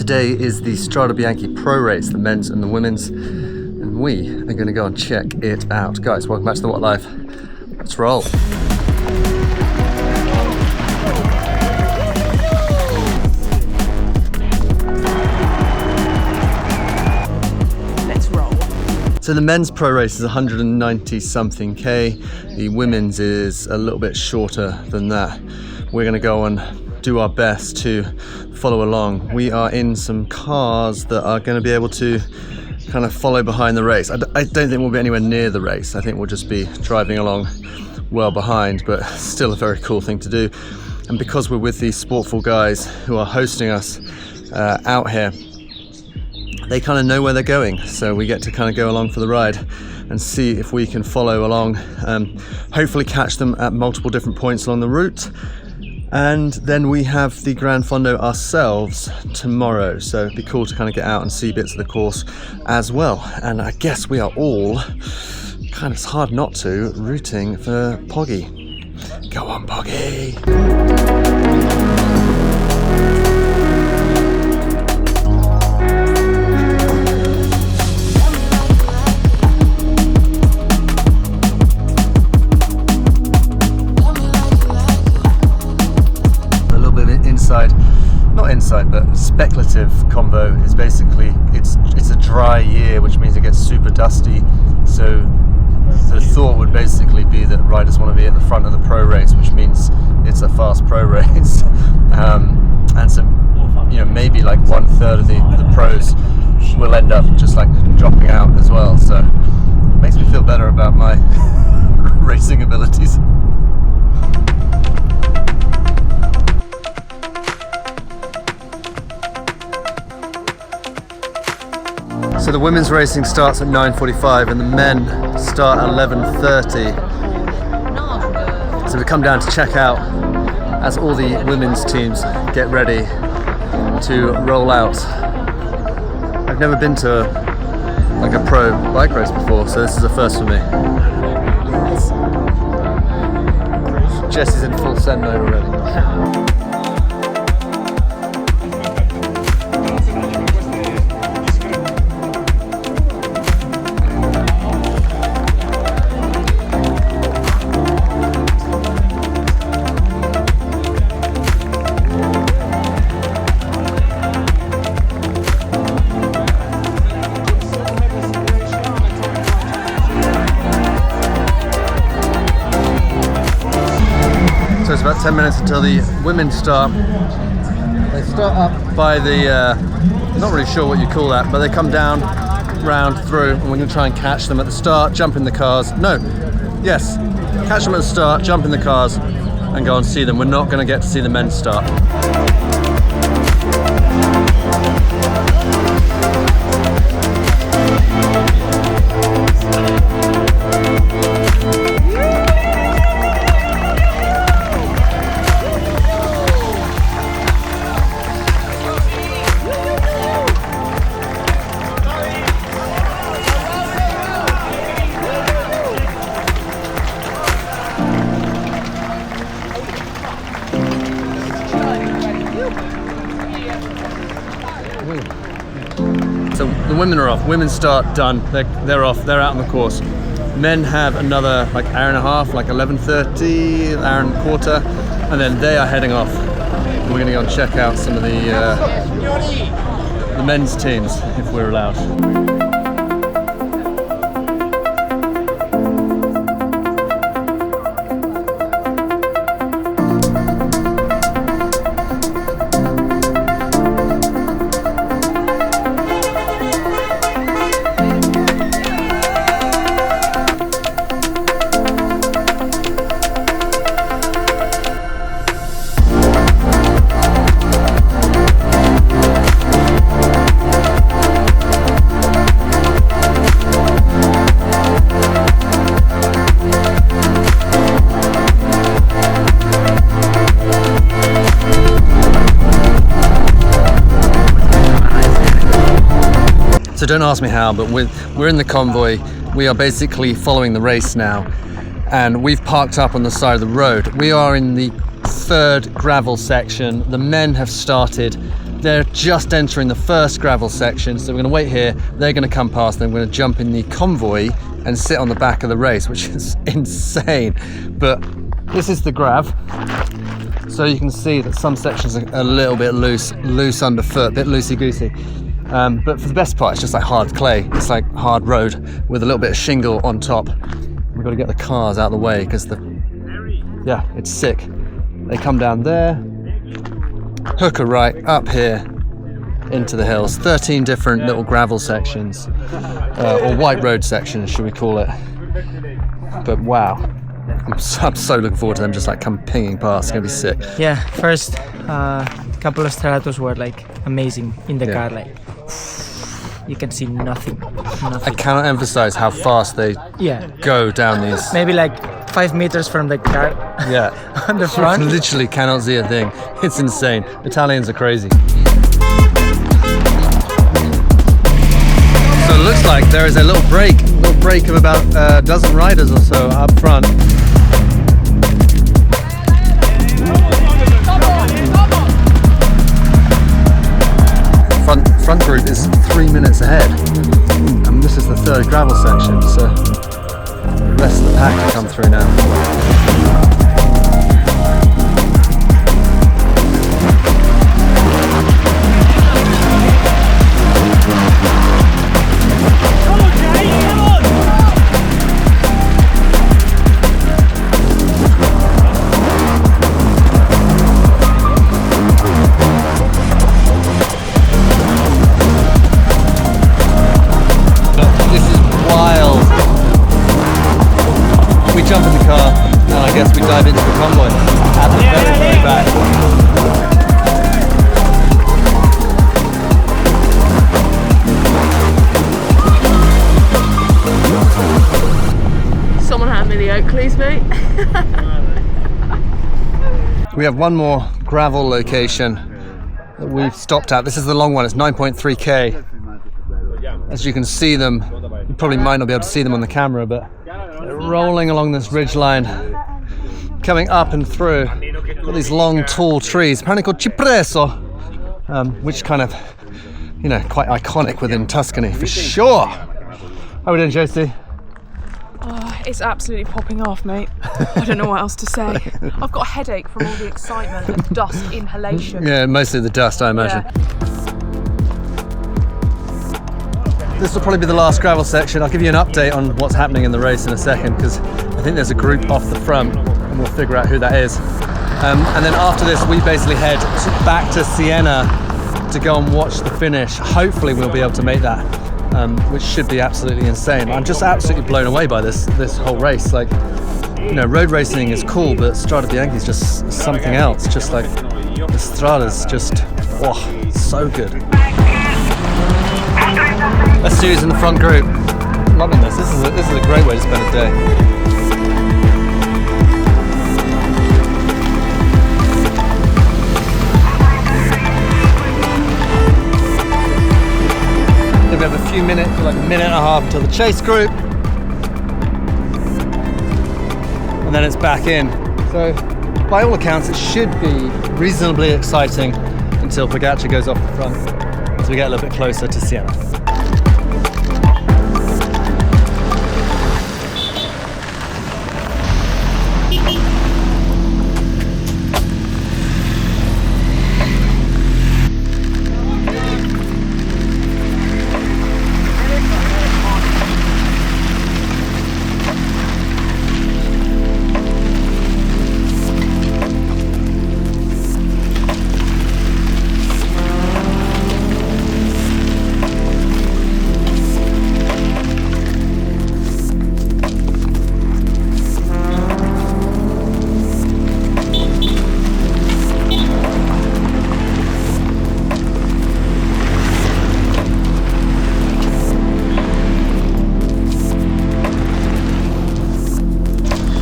today is the Strade Bianche Pro Race, the men's and the women's, and we are going to go and check it out. Guys, welcome back to the What Life. Let's roll. So the men's pro race is 190 something K, the women's is a little bit shorter than that. We're going to go and do our best to follow along. We are in some cars that are going to be able to kind of follow behind the race. I don't think we'll be anywhere near the race. I think we'll just be driving along well behind, but still a very cool thing to do. And because we're with these Sportful guys who are hosting us out here, they kind of know where they're going, so we get to kind of go along for the ride and see if we can follow along, hopefully catch them at multiple different points along the route. And then we have the Gran Fondo ourselves tomorrow, so it'd be cool to kind of get out and see bits of the course as well. And I guess we are all kind of, it's hard not to, rooting for Pogi. Go on, Pogi! Not inside, but speculative convo is basically it's a dry year, which means it gets super dusty. So the thought would basically be that riders want to be at the front of the pro race, which means it's a fast pro race. And so, you know, maybe like 1/3 of the pros will end up just like dropping out as well. So it makes me feel better about my racing abilities. So the women's racing starts at 9:45 and the men start at 11:30. So we come down to check out as all the women's teams get ready to roll out. I've never been to like a pro bike race before, so this is a first for me. Jesse's in full send mode already. So it's about 10 minutes until the women start. They start up by the, not really sure what you call that, but they come down, round, through, and we're going to try and catch them at the start, jump in the cars. No, yes, catch them at the start, jump in the cars, and go and see them. We're not going to get to see the men start. So the women are off. Women start done. They're off. They're out on the course. Men have another like hour and a half, like 11:30, hour and a quarter, and then they are heading off. And we're going to go and check out some of the men's teams if we're allowed. So don't ask me how, but we're in the convoy. We are basically following the race now, and we've parked up on the side of the road. We are in the third gravel section. The men have started They're just entering the first gravel section, so we're going to wait here. They're going to come past, then we're going to jump in the convoy and sit on the back of the race, which is insane. But this is the grav, so you can see that some sections are a little bit loose underfoot, a bit loosey-goosey. But for the best part, it's just like hard clay. It's like hard road with a little bit of shingle on top. We've got to get the cars out of the way because it's sick. They come down there, hook a right up here into the hills. 13 different little gravel sections, or white road sections, should we call it? But wow, I'm so looking forward to them just like come pinging past. It's gonna be sick. Yeah, first couple of stratos were like amazing in the car, like you can see nothing. I cannot emphasize how fast they go down these. Maybe like 5 meters from the car. Yeah, on the front. You literally cannot see a thing. It's insane. Italians are crazy. So it looks like there is a little break of about a dozen riders or so up front. Front group is 3 minutes ahead, and this is the third gravel section, so the rest of the pack can come through now. Jump in the car, and I guess we dive into the convoy at the very back. Someone hand me the Oakleys, mate. We have one more gravel location that we've stopped at. This is the long one, it's 9.3k. As you can see them, you probably might not be able to see them on the camera, but they're rolling along this ridge line, coming up and through. Got these long, tall trees, apparently called cipresso, which kind of, quite iconic within Tuscany for sure. How are we doing, Josie? Oh, it's absolutely popping off, mate. I don't know what else to say. I've got a headache from all the excitement and dust inhalation. Yeah, mostly the dust, I imagine. Yeah. This will probably be the last gravel section. I'll give you an update on what's happening in the race in a second, because I think there's a group off the front and we'll figure out who that is. And then after this, we basically head back to Siena to go and watch the finish. Hopefully we'll be able to make that, which should be absolutely insane. I'm just absolutely blown away by this whole race. Like, road racing is cool, but Strade Bianche is just something else. Just like the Strada's just, so good. Let's see who's in the front group. Loving this. This is a great way to spend a day. We have a few minutes, like a minute and a half until the chase group, and then it's back in. So, by all accounts, it should be reasonably exciting until Pogacar goes off the front, as we get a little bit closer to Siena.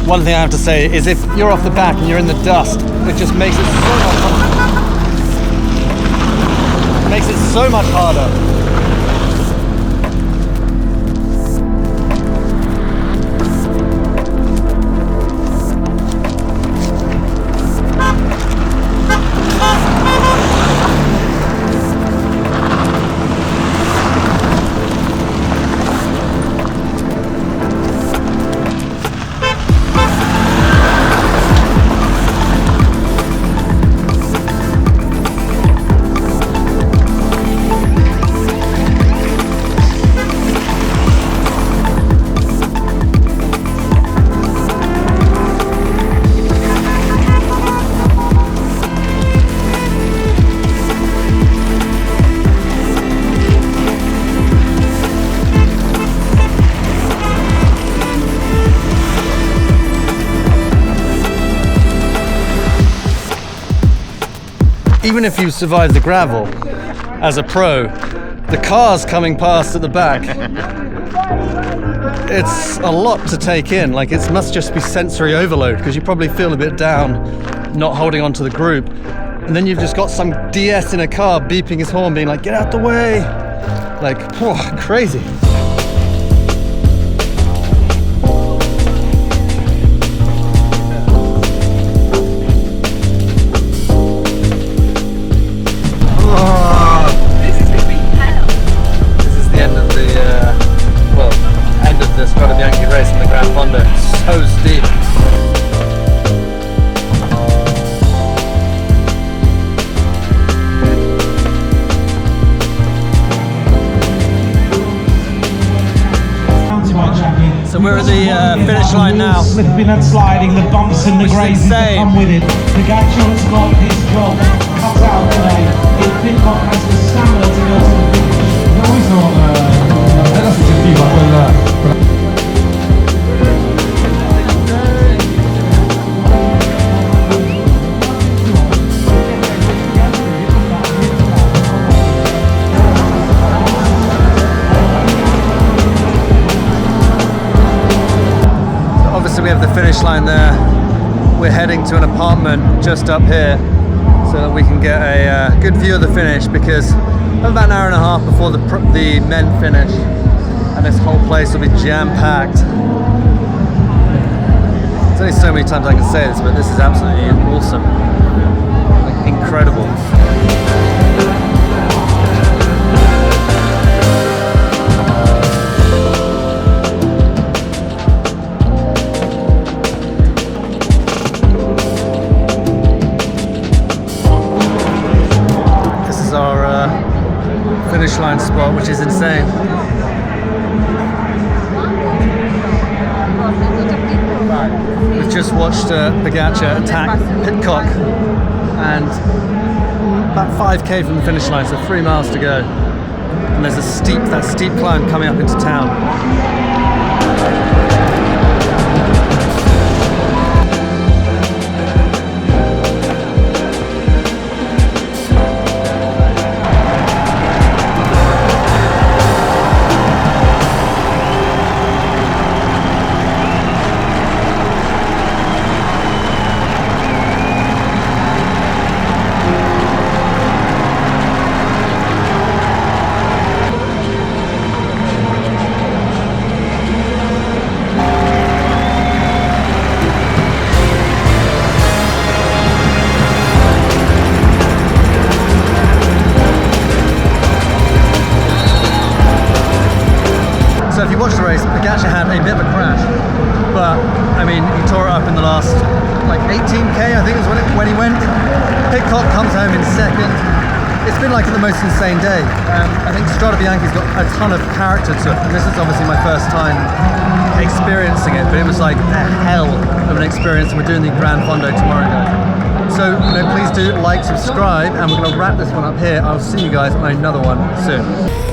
One thing I have to say is if you're off the back and you're in the dust, it just makes it so much harder. even if you survive the gravel as a pro, the cars coming past at the back, it's a lot to take in. Like, it must just be sensory overload, because you probably feel a bit down not holding on to the group, and then you've just got some DS in a car beeping his horn being like, get out the way. Like, whew, crazy. The Strade Bianche race in the Gran Fondo. So steep. So we're at the finish line now. Slipping and sliding, the bumps and the grazing that come with it. Pogacar's got his job cut out today. If Pidcock has the stamina to go to the finish. No, he's not. Era soggettiva quella. We have the finish line there. We're heading to an apartment just up here so that we can get a good view of the finish, because about an hour and a half before the men finish, and this whole place will be jam-packed. There's only so many times I can say this, but this is absolutely awesome. Like, incredible. Finish line spot, which is insane. We've just watched Pogacar attack Pidcock, and about 5k from the finish line, so 3 miles to go. And there's that steep climb coming up into town. So if you watch the race, Pogacar had a bit of a crash, but I mean, he tore it up in the last like 18k, I think is when he went. Pidcock comes home in second. It's been like the most insane day. I think Strade Bianche's got a ton of character to it, and this is obviously my first time experiencing it, but it was like a hell of an experience, and we're doing the Gran Fondo tomorrow, guys. So, please do like, subscribe, and we're going to wrap this one up here. I'll see you guys on another one soon.